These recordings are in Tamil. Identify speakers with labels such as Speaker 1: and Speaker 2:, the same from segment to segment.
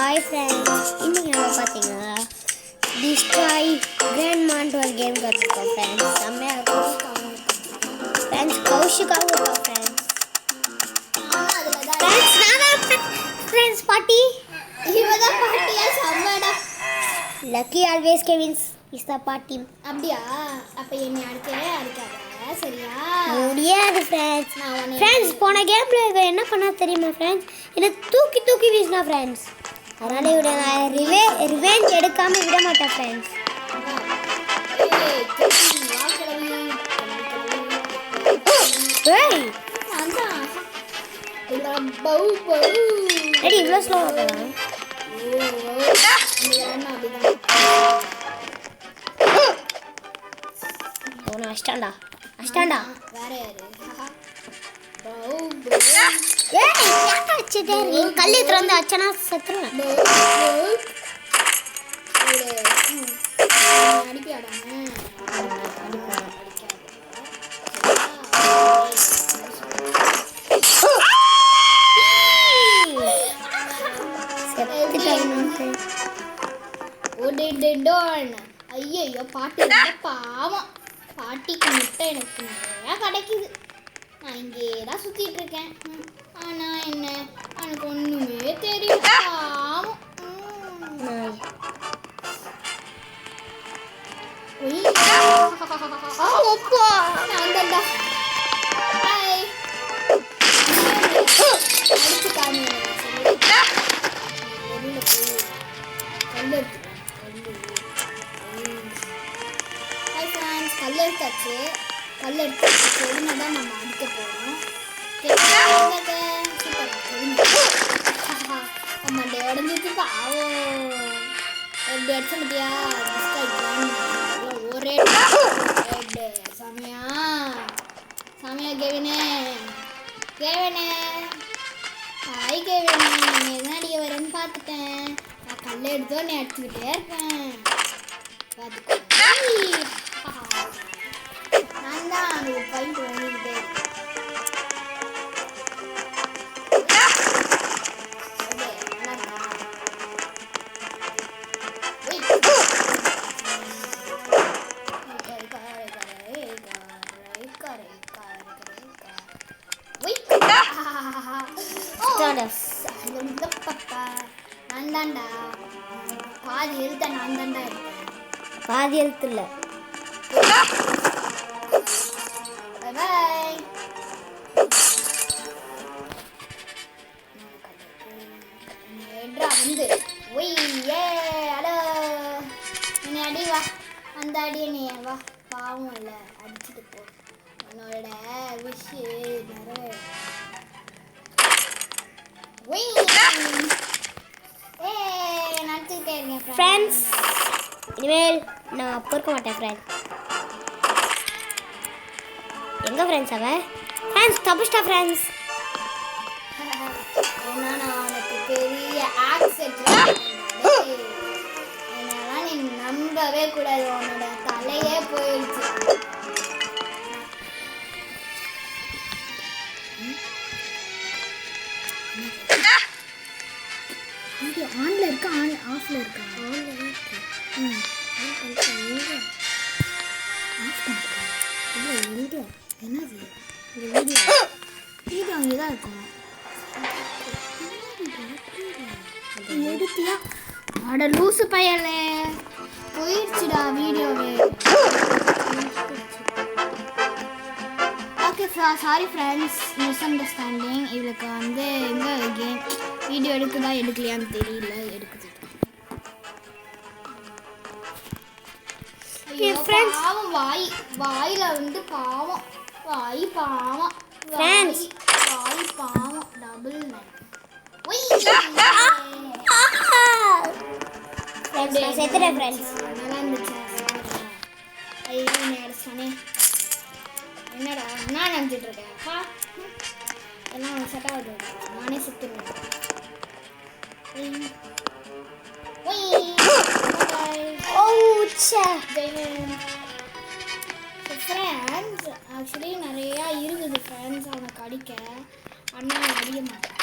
Speaker 1: ஹாய் ஃப்ரெண்ட்ஸ், இன்றைக்கி நம்ம பார்த்தீங்கன்னா டிஸ்ட்ராய் கிராண்ட்மான்ட்டு ஒரு கேம் கற்றுக்கோம் ஃப்ரெண்ட்ஸ். செம்மையாக இருக்கும் ஃப்ரெண்ட்ஸ். கௌஷிகாவும் இருக்கா ஃப்ரெண்ட்ஸ். ஃப்ரெண்ட்ஸ் நான் தான் ஃப்ரெண்ட்ஸ் பாட்டி.
Speaker 2: இவன் தான் பாட்டியா? செம்மடா.
Speaker 1: Lucky always Kevin's is the பாட்டி.
Speaker 2: அப்படியா? அப்போ என்னை அடிக்கவே அடிக்காத, சரியா?
Speaker 1: முடியாது ஃப்ரெண்ட்ஸ். ஃப்ரெண்ட்ஸ் போன கேமில் என்ன பண்ணா தெரியுமா ஃப்ரெண்ட்ஸ்? என்னை தூக்கி தூக்கி வீசினா ஃப்ரெண்ட்ஸ். அதனால இவட நான் ரிவெஞ்ச் எடுக்காம விட மாட்டேன் ஃப்ரெண்ட்ஸ். ஏய் ரெடி இவ்வளோ ஸ்லோவாக போகலாம். அவனை அஷ்டாண்டா அஷ்டாண்டா.
Speaker 2: வேற யாரு?
Speaker 1: கல் திறந்து அச்சனா செத்துருவேன்.
Speaker 2: ஐயோ பாட்டி பாவம். பாட்டிக்கு முட்டை எனக்கு நிறையா கிடைக்குது. நான் இங்கே தான் சுற்றிட்டு இருக்கேன். ஆனால் என்ன எனக்கு ஒன்றுமே தெரியல. பாவம். நான் தான்டா. ஹாய் அடிச்சு காமி. வெளியில் போய் கல் எடுத்துக்கேன். ஹாய் ஃப்ரெண்ட்ஸ், கல் எடுத்தாச்சு. கல் எடுத்து ஒழுங்காக தான் நம்ம அடிக்க போகிறோம். மண்டே உடஞ்சிச்சு பாவம். எப்படி அடிச்ச மாட்டியா? ஒரே சமையா சமையா. கேவினே கேவினே ஹாய் கேவினே. நீ எதுவும் அடிக்க வரேன்னு பார்த்துட்டேன். நான் கல்லை எடுத்தோ நீ அடிச்சுக்கிட்டே இருப்பேன். பார்த்துக்கோ. நான் தான் அந்த பாயிண்ட் வாங்கிக்கிட்டே இருக்கேன். நான் தான்டா பாதி எழுத்த. நான் தான்டா இருக்கேன்.
Speaker 1: பாதி எழுத்து இல்லை.
Speaker 2: பாய். வந்து ஒய் ஏ அடோ என்னை அடி. வா அந்த அடியை நீ வா. பாவம் இல்லை, அடிச்சுட்டு போ. உன்னோட விஷ் நிறைய. நடத்திக்கிட்டே இருக்கேன்
Speaker 1: ஃப்ரெண்ட்ஸ். இனிமேல் நான் அப்போ இருக்க மாட்டேன் ஃப்ரெண்ட்ஸ். எங்கே ஃப்ரெண்ட்ஸ் அவன்? ஃப்ரெண்ட்ஸ் தப்பிச்சிட்டா ஃப்ரெண்ட்ஸ்.
Speaker 2: ஏன்னா நான் அவனுக்கு பெரிய ஆக்செப்ட். என்னெல்லாம் நீ நம்பவே கூடாது. உன்னோட தலையே போயிடுச்சு. ஆன்ல இருக்கா? ஆஃப்ல இருக்கா? ஆன்ல இருக்கு. என்னது வீடியோ அங்கே தான் இருக்கும். எடுத்தியா? அட லூசு பையலே, போயிடுச்சுடா வீடியோவே. Okay sorry friends, miss understanding. இவளுக்கு வந்து எங்கே கேம் வீடியோ எடுக்குதா எடுக்கலையான்னு தெரியல. எடுக்குது. பாவம் வாயில வந்து பாவம். வாய் பாவம். வாய் பாவம். டபுள்
Speaker 1: செத்துறேன் ஃப்ரெண்ட்ஸ்.
Speaker 2: நல்லா இருந்துச்சு. ஐயோ நீ அடிச்சானே. என்னடா நான் நினச்சிட்டு இருக்கேன். எல்லாம் செட் ஆகுது. நானே செத்துருவேன். ஃப்ரெண்ட்ஸ் ஆக்சுவலி நிறையா இருக்குது ஃப்ரெண்ட்ஸ் அவனுக்கு அடிக்க. ஆனால் அடிக்க மாட்டேன்.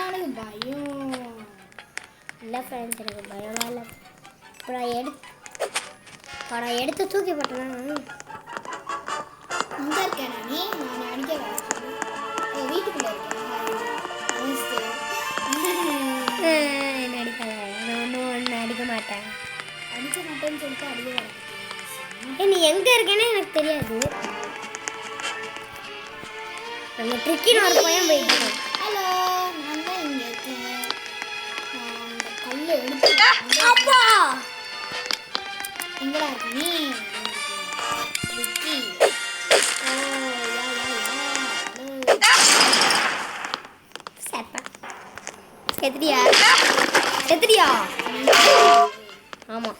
Speaker 2: எனக்கு பயம்.
Speaker 1: இல்லை ஃப்ரெண்ட்ஸ் எனக்கு பயமாக இல்லை. அப்புறம் எடுத்து தூக்கி போட்டேன்னா
Speaker 2: இங்கே இருக்கேன் நான் அடிக்க வரேன். வீட்டுக்குள்ளே இருக்கேன்.
Speaker 1: என்ன அடிக்காத, நான் ஒன்று அடிக்க மாட்டேன்.
Speaker 2: அடிக்க மாட்டேன்னு சொல்லிட்டு அடிக்க வரேன்.
Speaker 1: நீ எங்கே இருக்கேன்னு எனக்கு தெரியாது. அந்த ட்ரிக்கின்னு ஒரு பையன் போயிட்டு.
Speaker 2: ஹலோ, நான் தான் இங்கே இருக்கேன். நான் அந்த கல்லை எடுத்து
Speaker 1: அப்பா
Speaker 2: எங்கடா இருக்கு நீ? ட்ரிக்கி. ஓ
Speaker 1: சேப்பா செத்துறியா? ஆமாம்,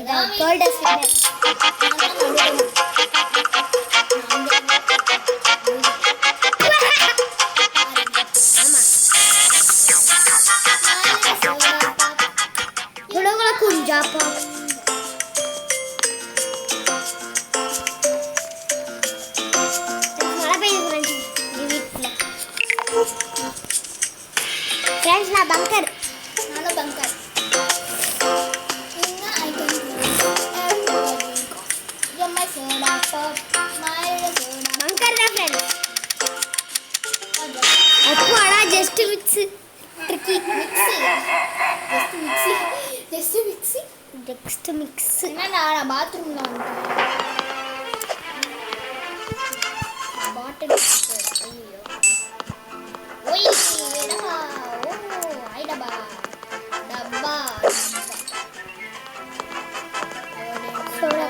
Speaker 1: இதான் கோல்டஸ்ட் குஞ்சாப்பா. மழை பெய்யுது வீட்டில். ஃப்ரெண்ட்ஸ் நான் பங்கர்.
Speaker 2: நானும் பங்கர்.
Speaker 1: பங்கர் தான் ஃப்ரெண்ட்ஸ். அப்போ ஆனால் just mix tricky just mix.
Speaker 2: என்னடா நான் பாத்ரூமில் வந்துட்டேன். பாட்டில் ஐயோ ஓய் டப்பா. ஓ ஐ டப்பா டப்பா
Speaker 1: சோடா.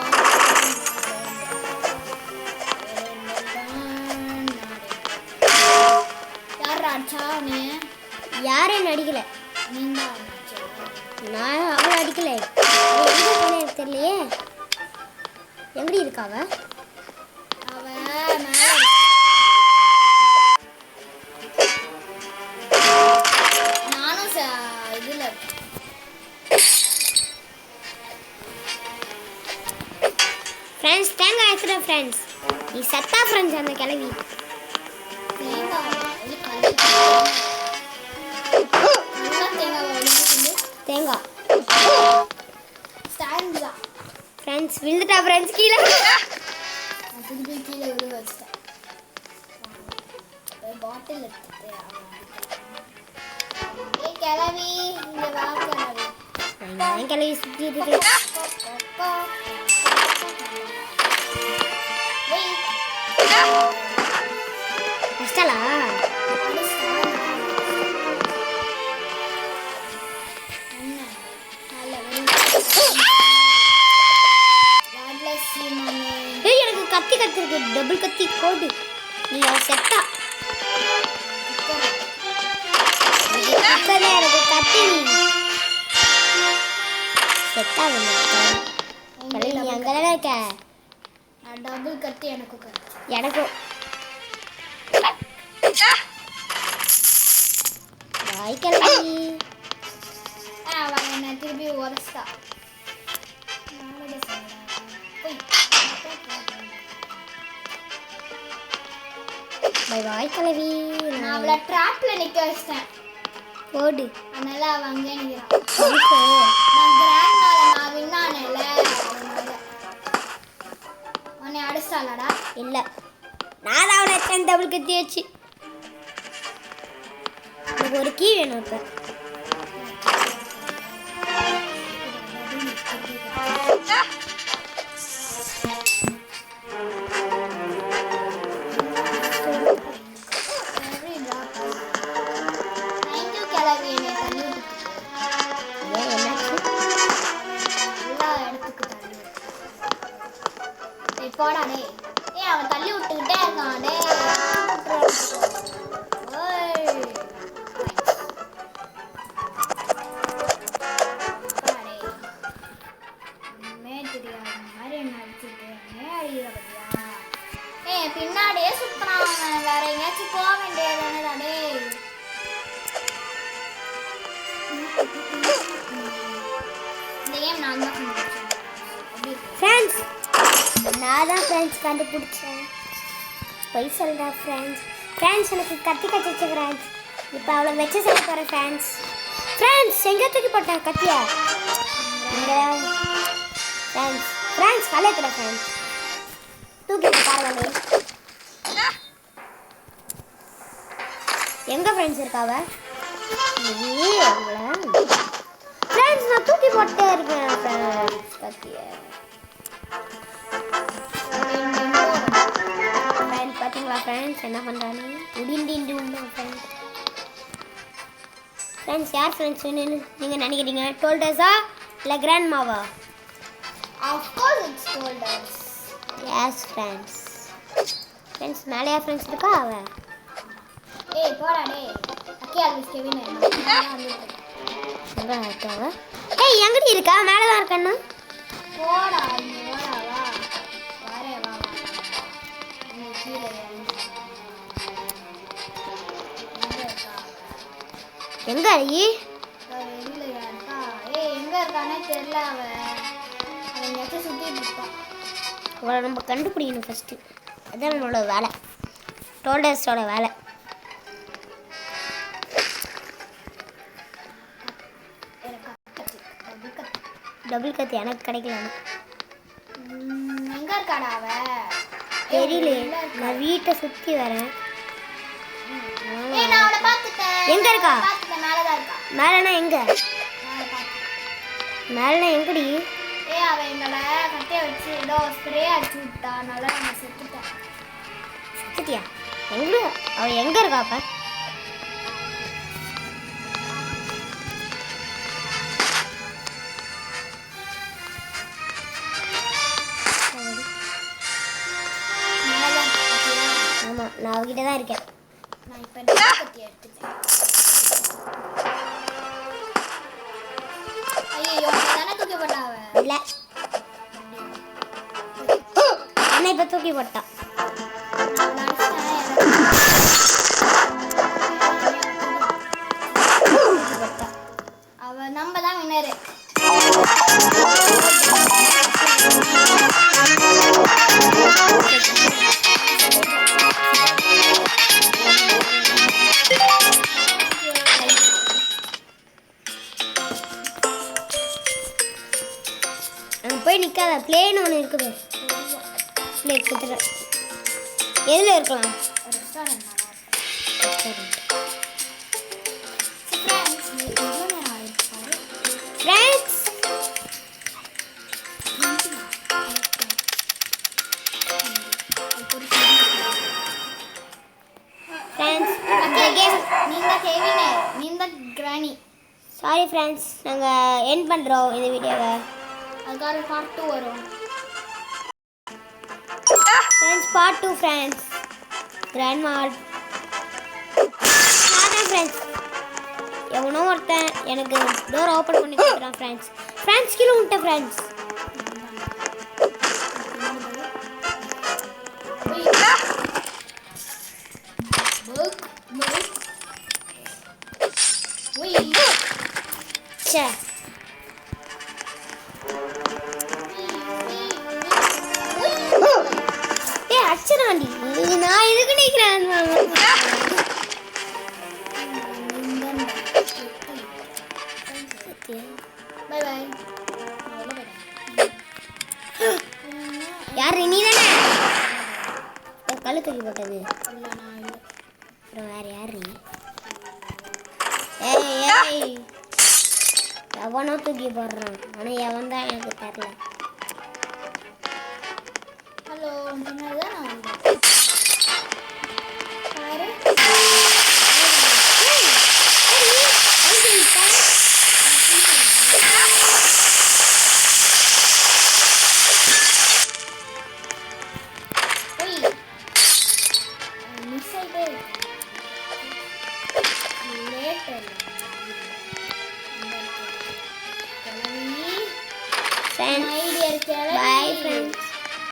Speaker 2: யார் அடிச்சா நீ?
Speaker 1: யாரும் அடிக்கலை.
Speaker 2: நீங்க
Speaker 1: நான் அவளை அடிக்கலை. எங்கே போனே எனக்கு தெரியலையே. எங்கடி இருக்காவ?
Speaker 2: அவ மேலே நானும் இதில்
Speaker 1: ஃப்ரெண்ட்ஸ் தேங்காய் எடுத்துட்டேன் ஃப்ரெண்ட்ஸ். நீ சத்தா ஃப்ரெண்ட்ஸ் அந்த கிளவி. தேங்காய் ஃப்ரெண்ட்ஸ் விழுந்துட்டா ஃப்ரெண்ட்ஸ் கீழே.
Speaker 2: திருப்பி கீழே விழ வச்சுட்டேன். பாட்டில் கிளவி இந்த வா கிளவி.
Speaker 1: நான் கிளவி சுற்றிட்டு இருக்கேன். கஷ்டலா எனக்கு கத்தி கத்திருக்கு. டபுள் கத்தி போடு. நீ செட்டா எனக்கு கத்தி செட்டா நீ அங்கதானே இருக்க.
Speaker 2: டபுள் கத்தி எனக்கும்
Speaker 1: வாய் கிளவி.
Speaker 2: அவன் என்ன திருப்பி உரஸ்தா.
Speaker 1: வாய் கிளவி.
Speaker 2: நான் அவளை ட்ராப்ல நிக்க வச்சிட்டேன்.
Speaker 1: போடு.
Speaker 2: அதனால அவன் அங்கே நிற்கிறான். நான் கிராண்ட்னால நான் வின்னானேல அதனால. உன்னை அடிச்சிட்டாளாடா?
Speaker 1: இல்லை, நான் அவளை எத்தனை டபுள் கத்தி வச்சு. எனக்கு ஒரு கீ வேணும் இப்போ.
Speaker 2: போடா டேய். அவன் தள்ளி விட்டுக்கிட்டே இருக்கான். பின்னாடியே சுத்தறான் அவன். வேற எங்கேயாச்சும் போக வேண்டியதானே. இந்த கேம் நான் தான்
Speaker 1: ஃப்ரெண்ட்ஸ். நான் தான் ஃப்ரெண்ட்ஸ் கண்டுபிடிச்சேன். பொய் சொல்கிறா ஃப்ரெண்ட்ஸ். எனக்கு கத்தி கச்சிச்சு ஃப்ரெண்ட்ஸ். இப்போ அவளை வச்சு செய்ய போகிறேன் ஃப்ரெண்ட்ஸ். ஃப்ரெண்ட்ஸ் எங்க தூக்கி போட்டேன் கத்தியா இங்க ஃப்ரெண்ட்ஸ் ஃப்ரெண்ட்ஸ் கலையத்துல ஃப்ரெண்ட்ஸ் தூக்கி பாருங்க எங்க ஃப்ரெண்ட்ஸ் இருக்காவ ஃப்ரெண்ட்ஸ் நான் தூக்கி போட்டே இருக்கேன் ஃப்ரெண்ட்ஸ் கத்தியா ஃப்ரெண்ட்ஸ் பாத்தீங்களா ஃப்ரெண்ட்ஸ் என்ன பண்றானு உடிண்டிண்டு ஃப்ரெண்ட்ஸ் ஃப்ரெண்ட்ஸ் யார் ஃப்ரெண்ட்ஸ் நீங்க நினைக்கிறீங்க டோல்டர்ஸா இல்ல கிராண்ட்மாவா
Speaker 2: Of course it's shoulders.
Speaker 1: S friends friends மேலே யார் ஃப்ரெண்ட்ஸ் இருக்கா அவ
Speaker 2: ஏய் போடா டேய் அக்கியா மிஸ் கெவின்
Speaker 1: எங்க இருக்காவ ஏய் எங்கடி இருக்கா மேலே தான் இருக்கன்னா
Speaker 2: போடா இங்க வாடா வா வாரே வா நீ கீழே
Speaker 1: எங்க அடி
Speaker 2: வெளியில இருக்கா ஏய் எங்க இருக்கானே தெரியல அவன் எங்கேயாச்சும் சுத்திட்டு இருப்பான்
Speaker 1: அவளை நம்ம கண்டுபிடிக்கணும் ஃபர்ஸ்ட் அதான் நம்மளோட வேலை டோல்டர்ஸோட வேலை டபுள் கத்தி எனக்கு கிடைக்கல
Speaker 2: எங்க இருக்காடா அவ
Speaker 1: தெரியல நான் வீட்டை சுற்றி வரேன்
Speaker 2: ஏய் நான் அவளை பார்த்துட்டேன்
Speaker 1: எங்க இருக்கா
Speaker 2: பார்த்துட்டேன் மேலே தான் இருக்கா
Speaker 1: மேலேனா எங்க
Speaker 2: மேலே பார்த்துட்டேன்
Speaker 1: மேலேனா எங்கடி
Speaker 2: ஏய் அவ எங்களை கட்டையை வச்சு ஏதோ ஸ்ப்ரே அடிச்சு விட்டா அதனால நான் செத்துட்டேன்
Speaker 1: சுத்தியா எங்க அவ எங்க இருக்கா அப்ப ஆமா நான் அவகிட்ட தான் இருக்கேன்
Speaker 2: நான் இப்போ டபுள் கத்தி எடுத்துட்டேன் ஐயோ தானே தூக்கி போட்டா அவ
Speaker 1: இல்ல அண்ணா இப்ப தூக்கி போட்டான்
Speaker 2: அவ நம்ம தான் வினரு
Speaker 1: அங்க போய் நிக்காத பிளேன் ஒன்று இருக்குது பிளேட் கொடுத்துறேன் எதில் இருக்கலாம்
Speaker 2: ரெஸ்டாரண்ட்
Speaker 1: ஃப்ரெண்ட்ஸ் ஃப்ரெண்ட்ஸ்
Speaker 2: நீங்க கேவினே நீங்க கிரானி
Speaker 1: சாரி ஃப்ரெண்ட்ஸ் நாங்கள் எண்ட் பண்ணுறோம் இந்த வீடியோவை
Speaker 2: அதுக்காக பார்ட் 2 வரும்
Speaker 1: friends part 2 friends grandma friends எவனோ ஒருத்தன் எனக்கு டோர் ஓப்பன் பண்ணி கொடுக்குறான் ஃப்ரெண்ட்ஸ் ஃப்ரெண்ட்ஸ் கீழே விட்டேன் ஃப்ரெண்ட்ஸ் சே ஏய் அச்சனாண்டி நான் எதுக்கு நிற்கிறேன்
Speaker 2: பை பை
Speaker 1: யார் நீ தானே கல்லு தூக்கி போட்டது
Speaker 2: இல்ல நான் இல்ல
Speaker 1: அப்புறம் வேற யார் நீ ஏய் ஏய் எவனோ தூக்கி போடுறான் ஆனால் எவன் தான் எனக்கு தெரியல
Speaker 2: ஹலோ பின்னாடி தான் நான் வந்தேன் பாரு மிஸ் ஆயிட்டே லேட்டர்
Speaker 1: ஃப்ரெண்ட்ஸ்
Speaker 2: ஐடியா இருக்கே